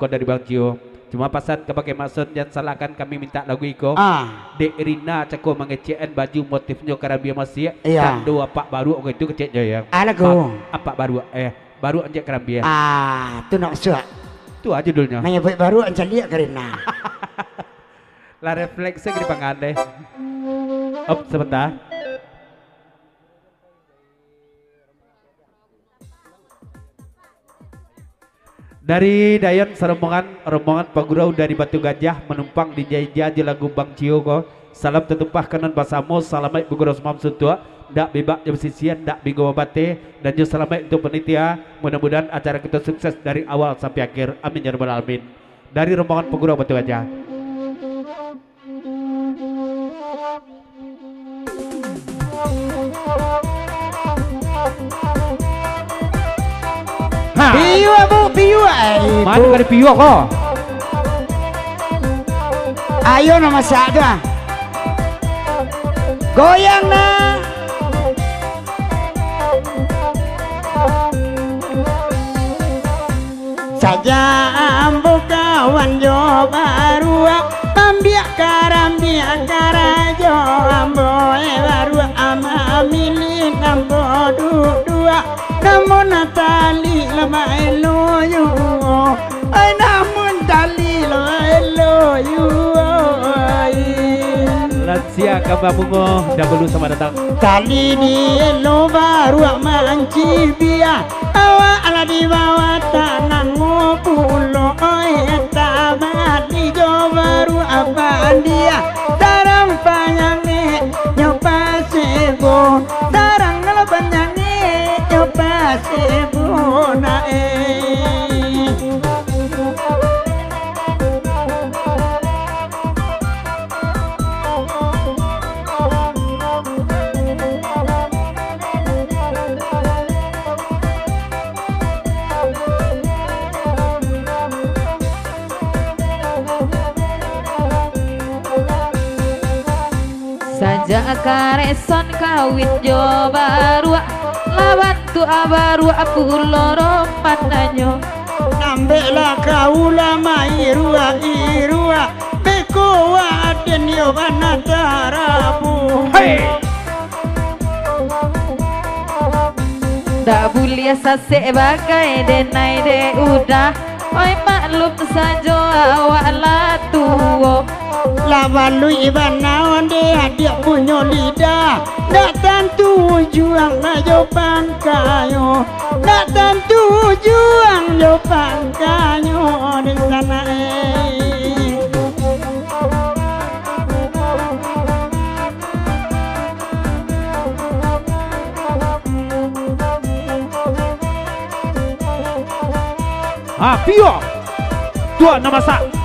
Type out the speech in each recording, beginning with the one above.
Kau dari Bang Cio. Cuma pasan kebagai maksud yang salahkan kami minta lagu iko. Dek Rina cako mengecekkan baju motifnya karena biar masih. Iya. Dua pak baru orang itu kecek je ya. Lagu. Apa baru baru anjek kerambia. Tu nak suat. Tu aja dulunya. Menyebut baru anjek lihat karena. La refleksi di pangande. Op sebentar. Dari Dayan rombongan pagurau dari Batu Gajah menumpang di Jaija di lagu Bang Cio ko. Salam tetupah kanan basamo salamai bugurau semam suntua. Dak bebak jam sisian dak bingo babate dan juga salamai untuk penitia. Mudah-mudahan acara kita sukses dari awal sampai akhir. Amin ya rabbal alamin. Dari rombongan pagurau Batu Gajah. Piu bu, piu Mana kali piu kok? Ayo nama saya. Goyang na. Saja ambo kawan jo baru ambiak karajo ambo baru amilin ambo dua namun tali lama eloyu ay namun tali lama eloyu lansia kababungo dahulu sama datang tali di elo baru manci biar awak ala di bawah tanah ngupulo tamat di jo baru apa dia darang panyange nyoba sebo darang kalau panyange nyoba sebo nae saja kareson kawit jo baru lawan tu abaru aku loro pandanyo nambela kaula mairua irua beko aden yo banatarabu hey dak bulia sase bagai denai de udah oi maklum sajo awak latuo lawan lu ibana onde adik punya lidah nak tentu juang ayo pangkayo nak tentu juang yo pangkayo di sana Pio dua nama sak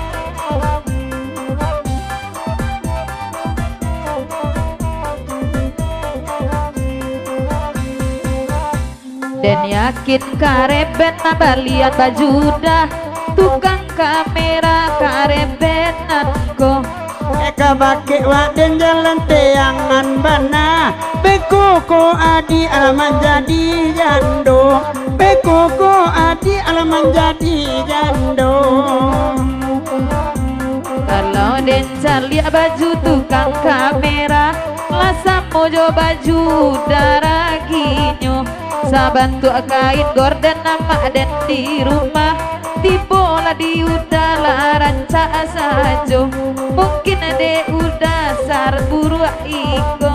dan yakin karebet nabalian baju dah tukang kamera karebetan ko eka bake waden jalan teangan bana beko ko adi alaman jadi jando beko ko adi alaman jadi jando kalau den calia baju tukang kamera lasa mojo baju daraginyo sabantu kain gorden nama den di rumah di bola di udara ranca sajo mungkin ade udah sar buru iko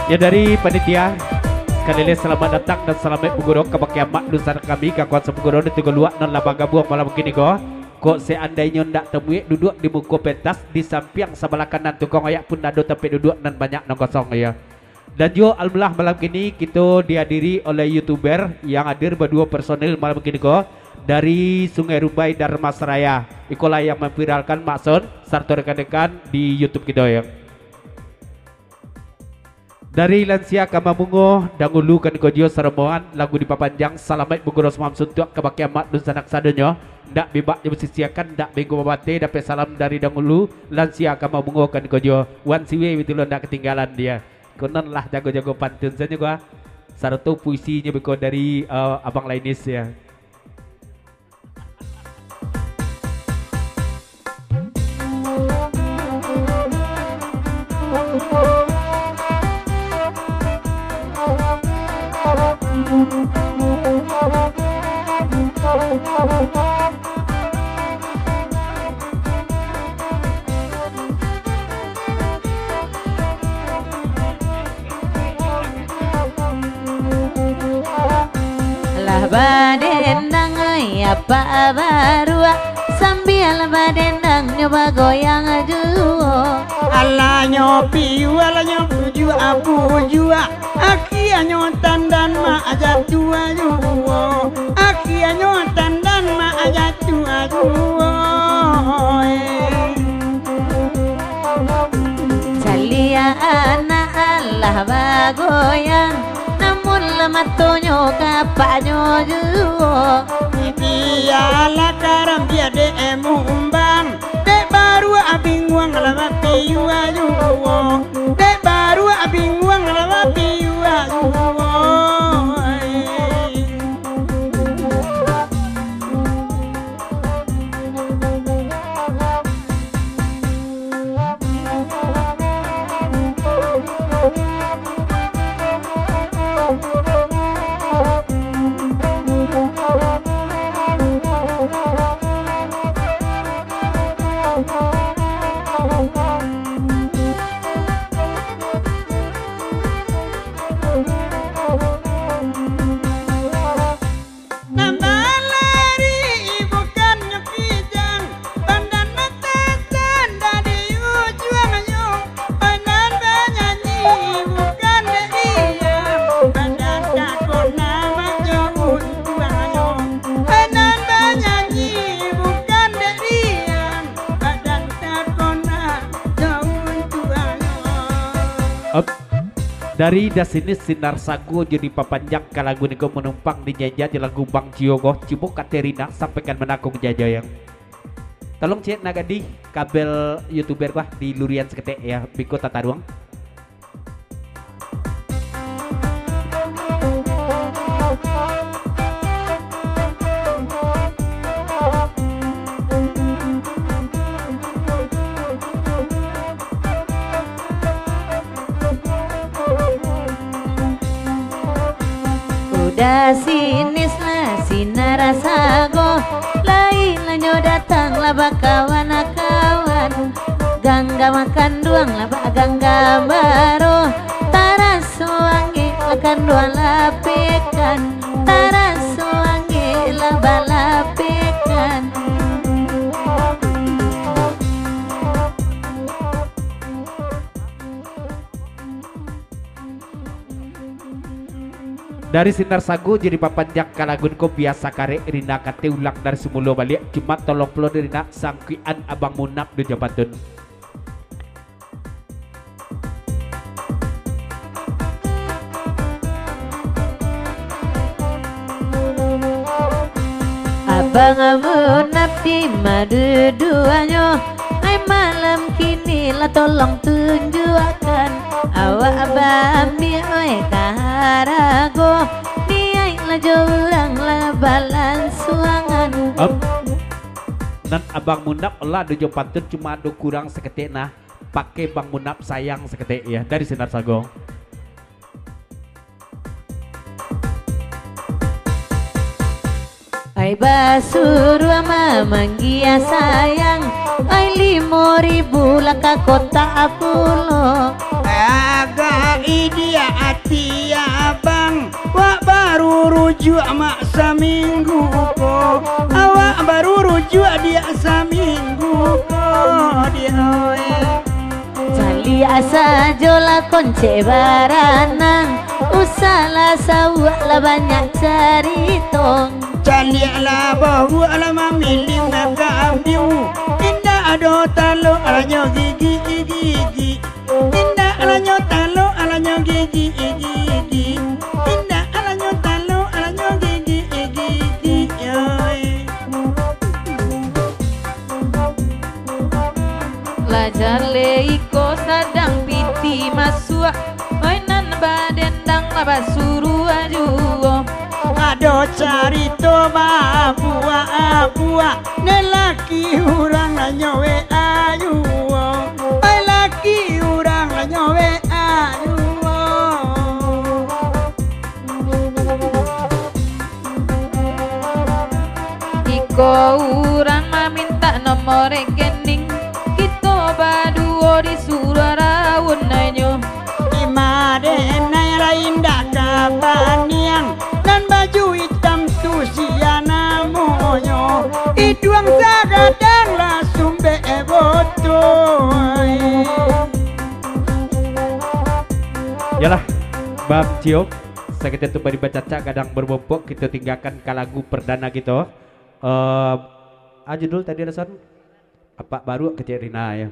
ya dari panitia sekali selamat datang dan selamat pugurok ke bakiamak lusan kami ke kuasa pugurok di tiga luak non labang gabuang malam begini kok seandainya ndak temui duduk di muka pentas di samping sebelah kanan tukang ayak pun ada tapi duduk dan banyak non kosong ya dan juga alhamdulillah malam ini kita dihadiri oleh youtuber yang hadir berdua personil malam begini dari Sungai Rubai Dharma Seraya ikolah yang memviralkan maksud serta rekan-rekan di YouTube kita ya. Dari lansia kamamungo dangulu kan kojo seremboan lagu di papanjang salamet buguros mam suntuk kebakiamat dun sanak sadonyo ndak bebak je bersisiakan ndak bego babate dapat salam dari dahulu lansia kamu mengokan kojo wan siwe itu lo ndak ketinggalan dia konon lah jago-jago pantun saja gua satu puisinya beko dari abang Lainis ya. Lah badendang apa baru sambil badendang nyoba goyang juo ala nyopi wala nyopu abu jua aki nyotan dan ma aja tua juo aki nyotan dan ma aja tua juo calia anak Allah bagoyang namun lematonya kapaknya juo biala karam dia de emumbang de baru abing uang lama piu ajuo de baru abing uang lama piu ajuo Dari dasini sinar sagu jadi papanjang kalagu nego menumpang di nyanyi di lagu Bang Ciogo Cibuk Katerina sampaikan menakung jajayang. Tolong cek nagadi kabel youtuber gua di Lurian seketek ya Biko Tata Ruang. Udah sinis lah sinar sago lain lanyo datang lah kawan-kawan gangga makan duang lah gangga baro taras wangi makan duang lapikan taras wangi lah balapikan. Dari sinar sagu jadi papanjang kalagun ko biasa kare rina kate ulang dari semula balik cuma tolong pelo rina sangkian abang munap di jabatan. Abang munap di madu duanya ay malam kini lah tolong tunjukkan awak bambi oi kaharago niai lah jurang lah balan suangan. Nan abang munap lah dojo pantun cuma do kurang seketik nah pakai bang munap sayang seketik ya dari sinar sago. Ay basuru ama manggia sayang ay 5.000 lah ka kota pulo agak idia hati abang wak baru rujuk mak seminggu ko awak baru rujuk dia seminggu ko dia cali asa jola konce baranang usala sawak lah banyak caritong calialah bahu alam milim nak ambiu indah ado talo alanyo gigi gigi indah alanyo talo alanyo gigi gigi indah alanyo talo alanyo gigi gigi Belajar leiko sadang piti masua Oinan badendang laba suruh ajuo Ado carito babua nelaki urang nyowe ayuwo ai laki urang nyowe ayuwo Iko urang maminta nomor rekening Kita baduo di Surarawun nanyo imade enai rainda kabaniang dan baju hitam tusiana moyo iduang sagadang la sumbe botoi Yalah Bang Cio sakit itu bari bacaca kadang berbompok kita tinggalkan ke lagu perdana gitu. Aja dulu tadi ada apa baru ke Cerina ya.